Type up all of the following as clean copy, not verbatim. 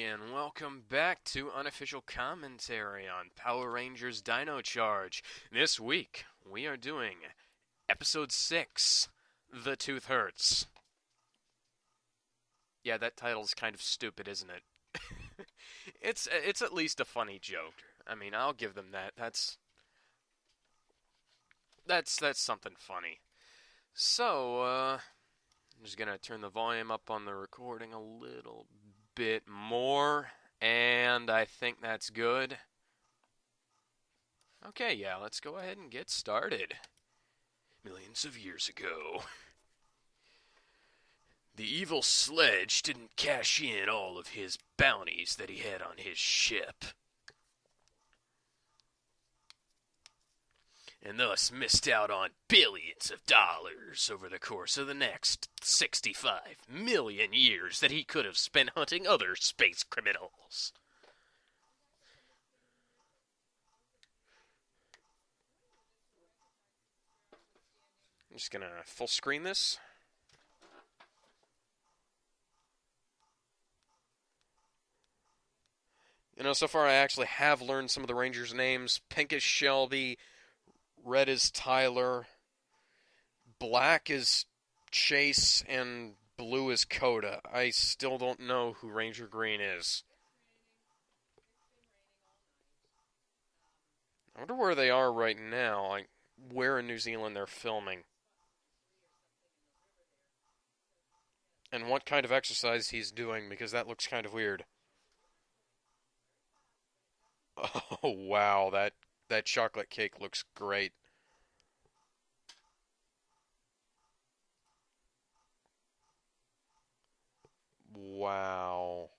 and welcome back to Unofficial Commentary on Power Rangers Dino Charge. This week, we are doing Episode 6, The Tooth Hurts. Yeah, that title's kind of stupid, isn't it? It's at least a funny joke. I mean, I'll give them that. That's something funny. So, I'm just gonna turn the volume up on the recording a little bit more, and I think that's good. Okay, yeah, let's go ahead and get started. Millions of years ago, the evil Sledge didn't cash in all of his bounties that he had on his ship, and thus missed out on billions of dollars over the course of the next 65 million years that he could have spent hunting other space criminals. I'm just gonna full screen this. You know, so far I actually have learned some of the Rangers' names. Pink is Shelby, red is Tyler, black is Chase, and blue is Coda. I still don't know who Ranger Green is. I wonder where they are right now, like where in New Zealand they're filming. And what kind of exercise he's doing, because that looks kind of weird. Oh wow, that chocolate cake looks great. Wow.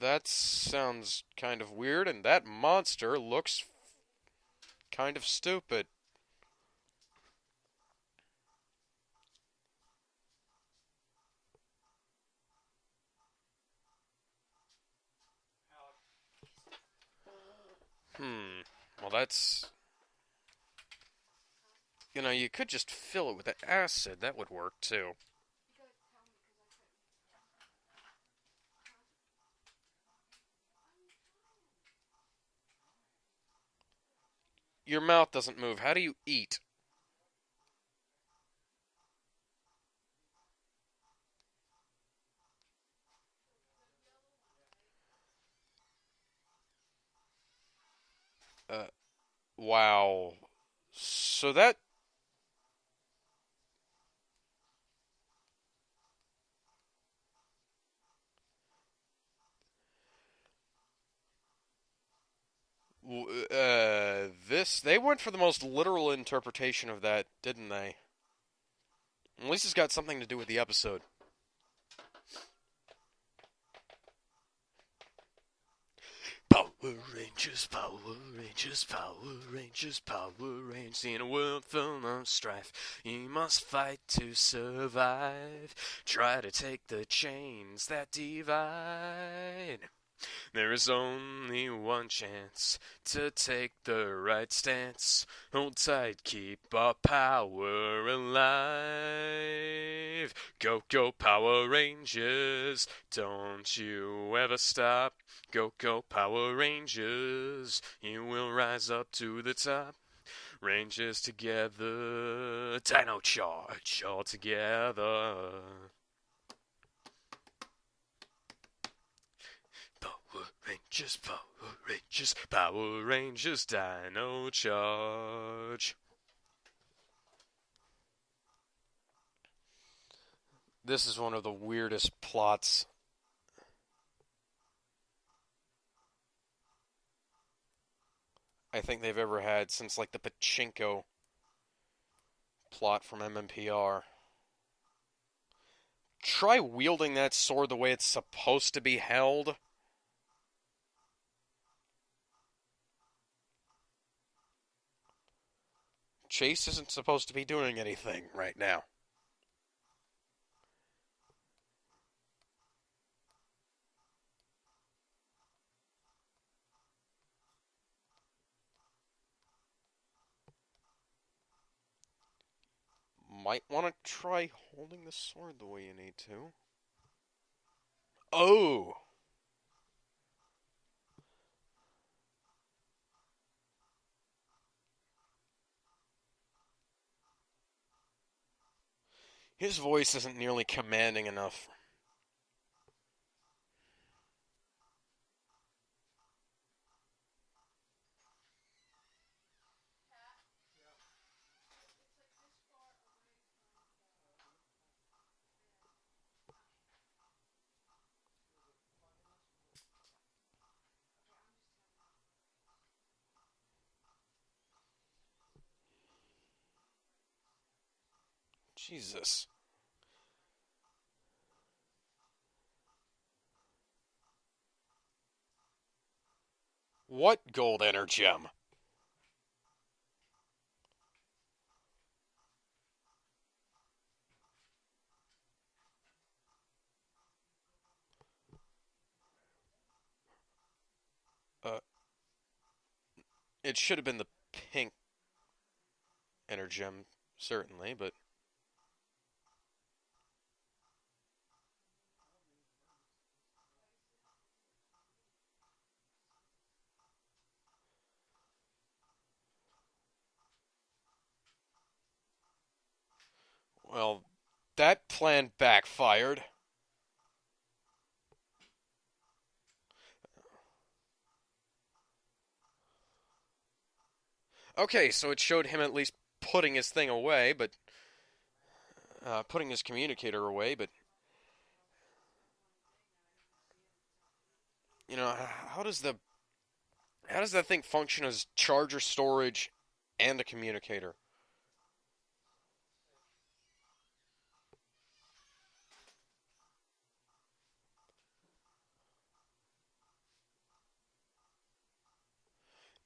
That sounds kind of weird, and that monster looks kind of stupid. Well, that's... You know, you could just fill it with acid. That would work, too. Your mouth doesn't move. How do you eat? Uh, wow. So that... They went for the most literal interpretation of that, didn't they? At least it's got something to do with the episode. Power Rangers, Power Rangers, Power Rangers, Power Rangers. In a world full of strife, you must fight to survive. Try to take the chains that divide. There is only one chance to take the right stance. Hold tight, keep our power alive. Go, go, Power Rangers, don't you ever stop. Go, go, Power Rangers, you will rise up to the top. Rangers together, Dino Charge all together. Power Rangers, Power Rangers, Power Rangers, Dino Charge. This is one of the weirdest plots I think they've ever had since, like, the Pachinko plot from MMPR. Try wielding that sword the way it's supposed to be held. Chase isn't supposed to be doing anything right now. might want to try holding the sword the way you need to. Oh! His voice isn't nearly commanding enough. Jesus. What gold energem? Uh, it should have been the pink energem, certainly, but... Well, that plan backfired. Okay, so it showed him at least putting his thing away, but... putting his communicator away, but... You know, how does the... How does that thing function as charger, storage, and a communicator?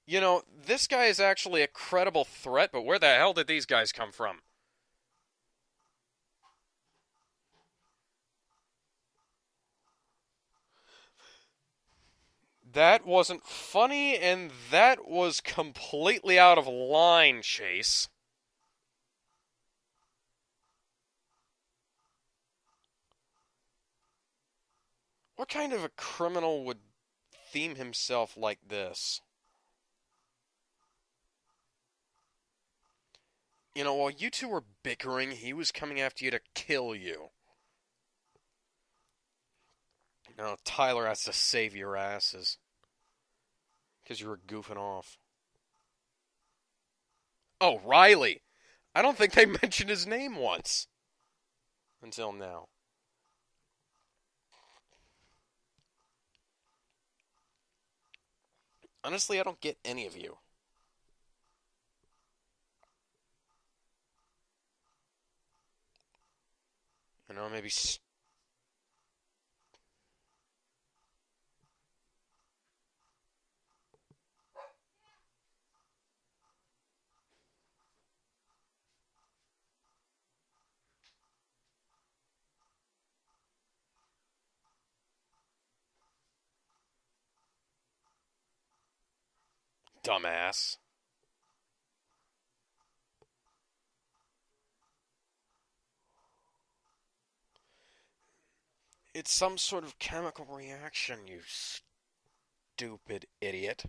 You know, this guy is actually a credible threat, but where the hell did these guys come from? That wasn't funny, and that was completely out of line, Chase. What kind of a criminal would theme himself like this? You know, while you two were bickering, he was coming after you to kill you. Now Tyler has to save your asses. Because you were goofing off. Oh, Riley! I don't think they mentioned his name once. Until now. Honestly, I don't get any of you. You know, maybe... Dumbass. It's some sort of chemical reaction, you stupid idiot.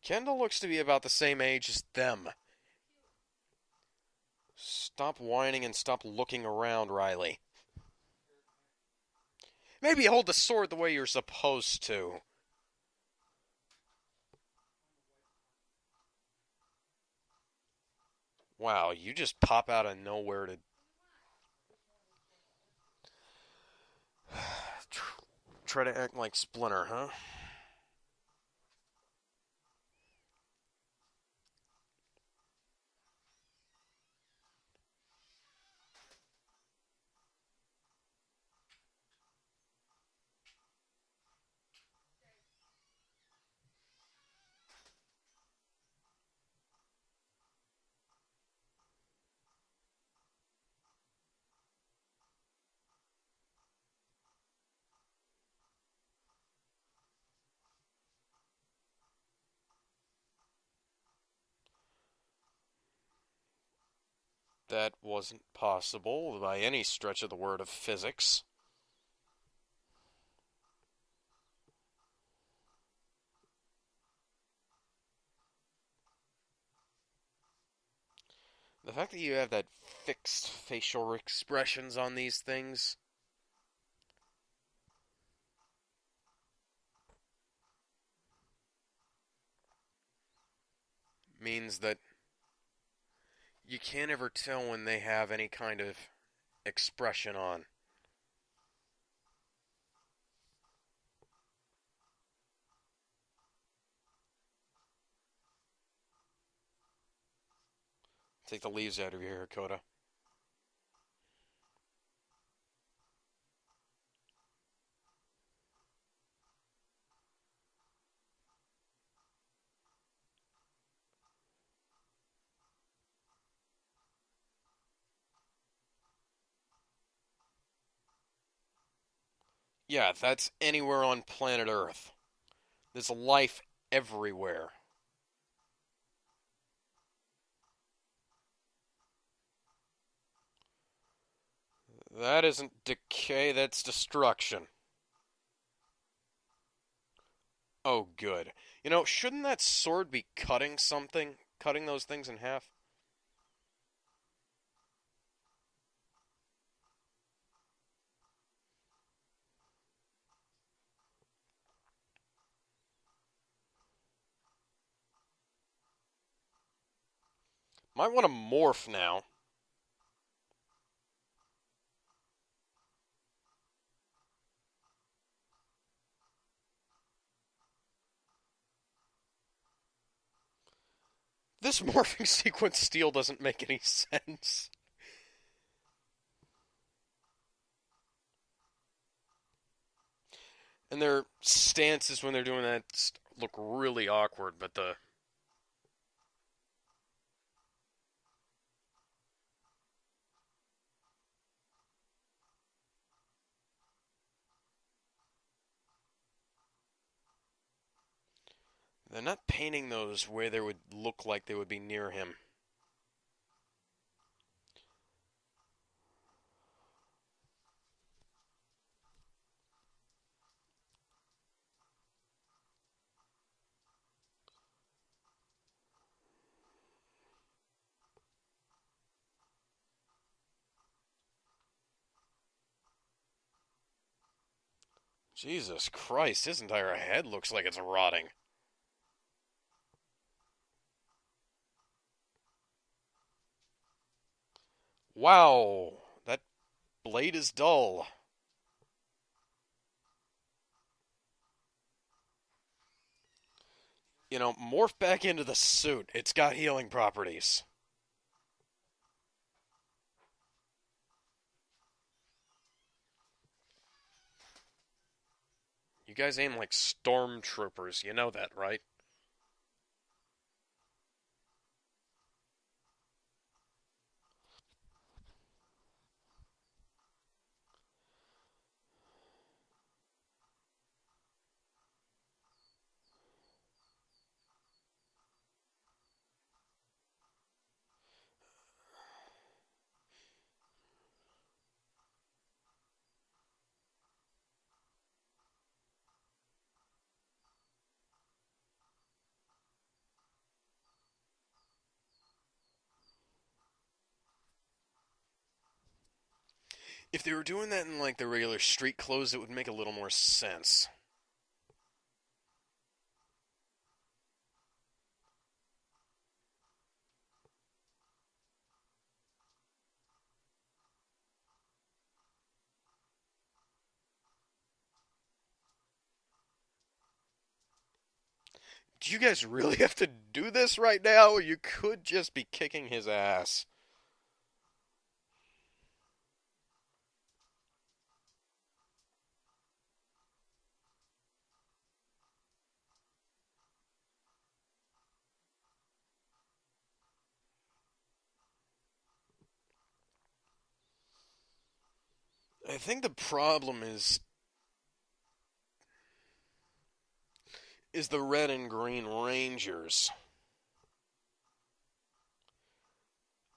Kendall looks to be about the same age as them. Stop whining and stop looking around, Riley. Maybe hold the sword the way you're supposed to. Wow, you just pop out of nowhere to... Try to act like Splinter, huh? That wasn't possible by any stretch of the word of physics. The fact that you have that fixed facial expressions on these things means that you can't ever tell when they have any kind of expression on. Take the leaves out of your hair, Coda. Yeah, that's anywhere on planet Earth. There's life everywhere. That isn't decay, that's destruction. Oh, good. Shouldn't that sword be cutting something? Cutting those things in half? Might want to morph now. This morphing sequence steal doesn't make any sense. And their stances when they're doing that look really awkward, but the they're not painting those where they would look like they would be near him. Jesus Christ, his entire head looks like it's rotting. Wow, that blade is dull. Morph back into the suit. It's got healing properties. You guys aim like stormtroopers, you know that, right? If they were doing that in like the regular street clothes, it would make a little more sense. Do you guys really have to do this right now? You could just be kicking his ass. I think the problem is the red and green rangers.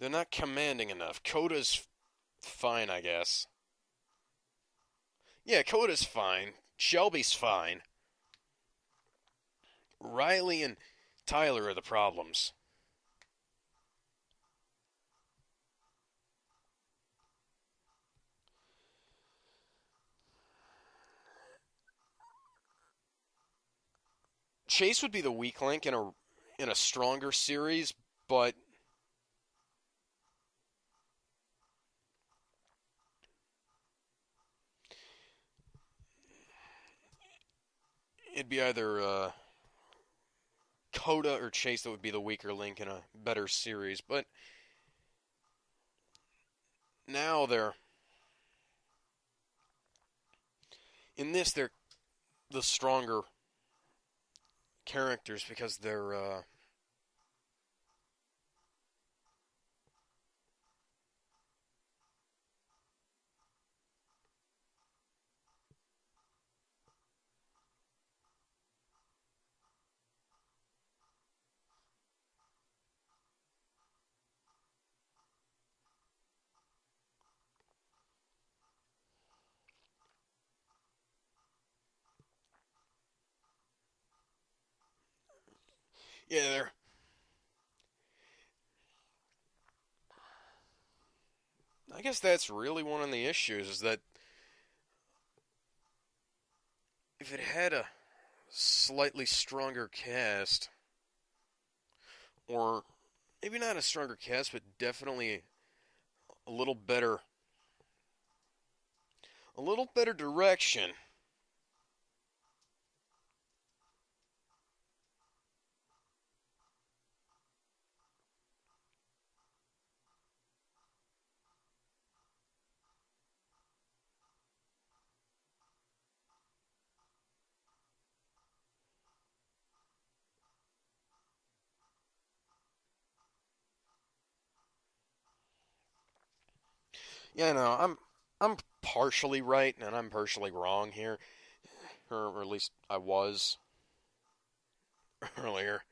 They're not commanding enough. Coda's fine, I guess. Yeah, Coda's fine. Shelby's fine. Riley and Tyler are the problems. Chase would be the weak link in a stronger series, but it'd be either Coda or Chase that would be the weaker link in a better series. But now they're the stronger characters because they're yeah, they're I guess that's really one of the issues is that if it had a slightly stronger cast, or maybe not a stronger cast, but definitely a little better, direction. Yeah, no, I'm partially right and I'm partially wrong here, or at least I was earlier.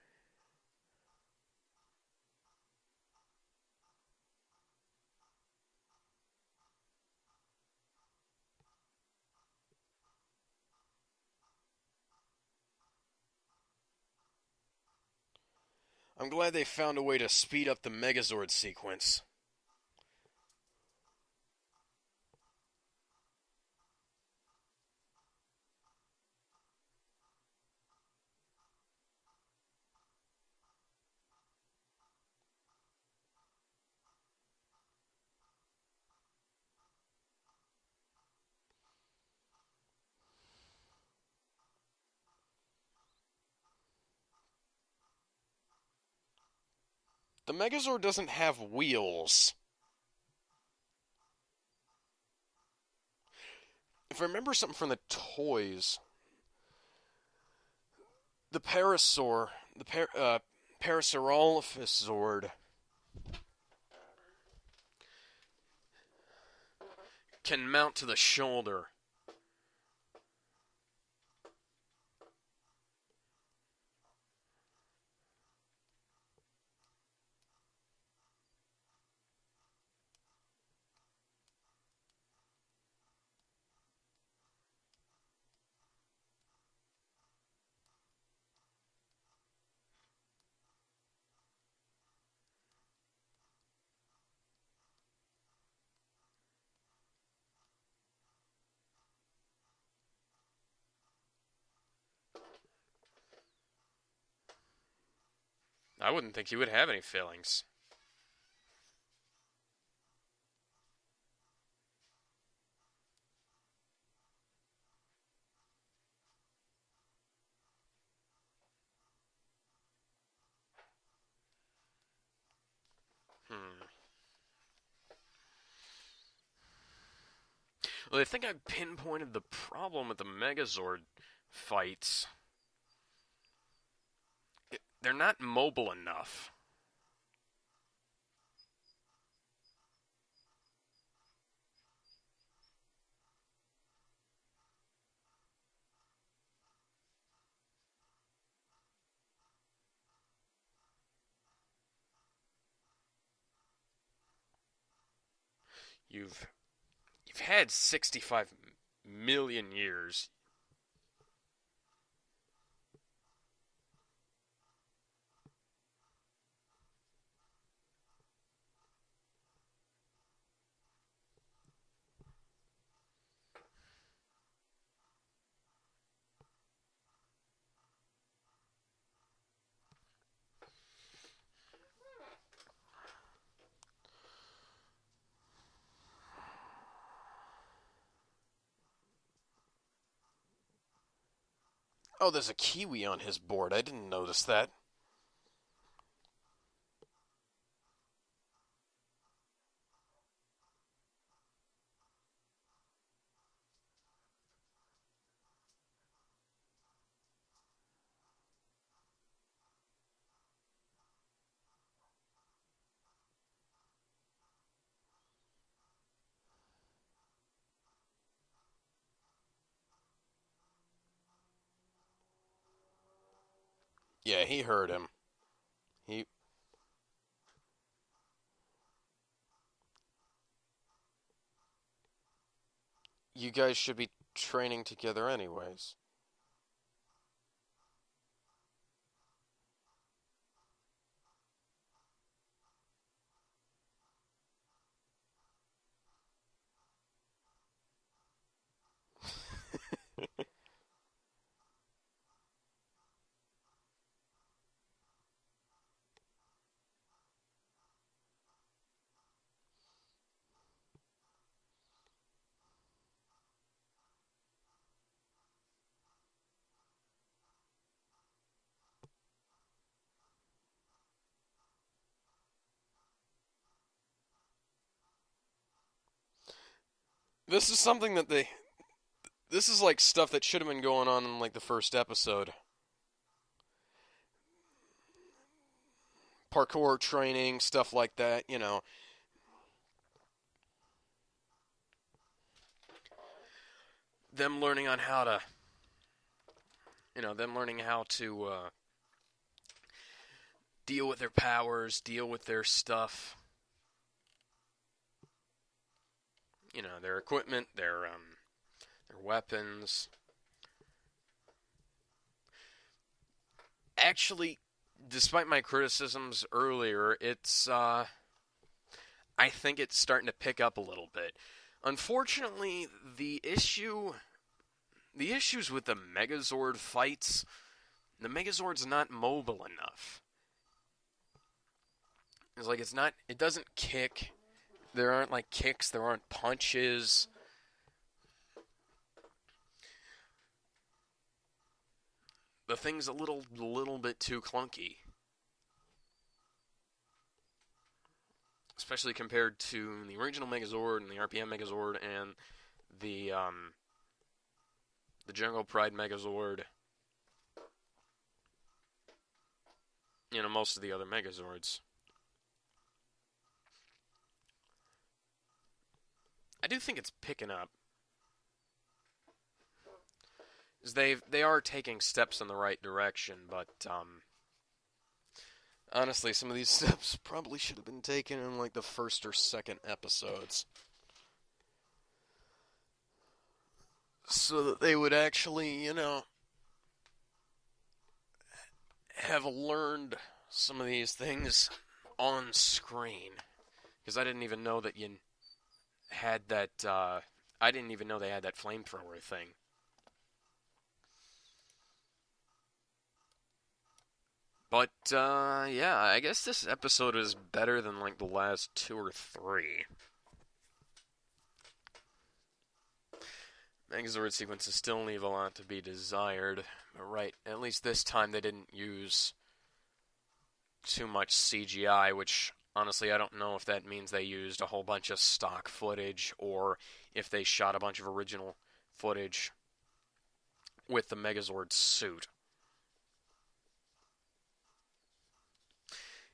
I'm glad they found a way to speed up the Megazord sequence. The Megazord doesn't have wheels. If I remember something from the toys, the Parasaur, Parasaurolophus can mount to the shoulder. I wouldn't think he would have any feelings. Hmm. Well, I think I pinpointed the problem with the Megazord fights. They're not mobile enough. You've had 65 million years. Oh, there's a kiwi on his board. I didn't notice that. Yeah, he heard him. He You guys should be training together anyways. This is something that they This is like stuff that should have been going on in like the first episode. Parkour training, stuff like that, them learning on how to, them learning how to deal with their powers, deal with their stuff, their equipment, their weapons. Actually, despite my criticisms earlier, I think it's starting to pick up a little bit. Unfortunately, the issues with the Megazord fights, the Megazord's not mobile enough. It doesn't kick. There aren't like kicks, there aren't punches. The thing's a little bit too clunky. Especially compared to the original Megazord and the RPM Megazord and the Jungle Pride Megazord. Most of the other Megazords. I do think it's picking up. They are taking steps in the right direction, but honestly, some of these steps probably should have been taken in like the first or second episodes. So that they would actually, have learned some of these things on screen. Because I didn't even know that you had that, I didn't even know they had that flamethrower thing. But, yeah, I guess this episode is better than, like, the last 2 or 3. Megazord sequences still leave a lot to be desired. But right, at least this time they didn't use too much CGI, which, honestly, I don't know if that means they used a whole bunch of stock footage, or if they shot a bunch of original footage with the Megazord suit.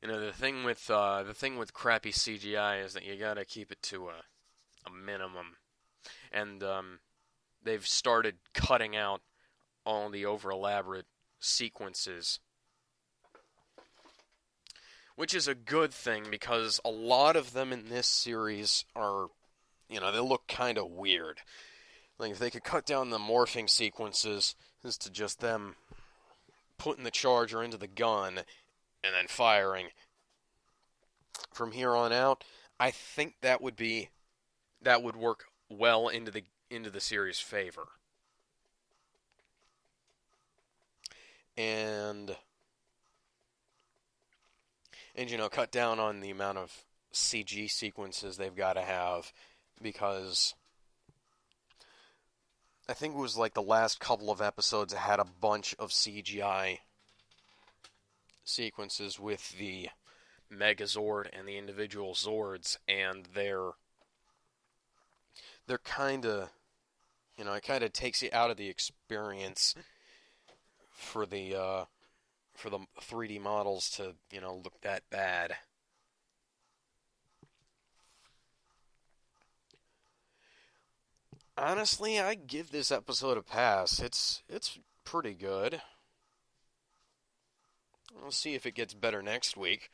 The thing with crappy CGI is that you gotta keep it to a minimum, and they've started cutting out all the over elaborate sequences, which is a good thing because a lot of them in this series are they look kind of weird. Like, if they could cut down the morphing sequences as to just them putting the charger into the gun and then firing from here on out, I think that would work well into the series' favor. And cut down on the amount of CG sequences they've got to have, because I think it was like the last couple of episodes had a bunch of CGI sequences with the Megazord and the individual Zords, and they're kind of, it kind of takes you out of the experience for the 3D models to, look that bad. Honestly, I give this episode a pass. It's pretty good. We'll see if it gets better next week.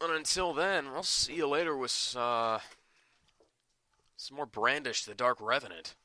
And until then, I'll see you later with some more Brandish the Dark Revenant.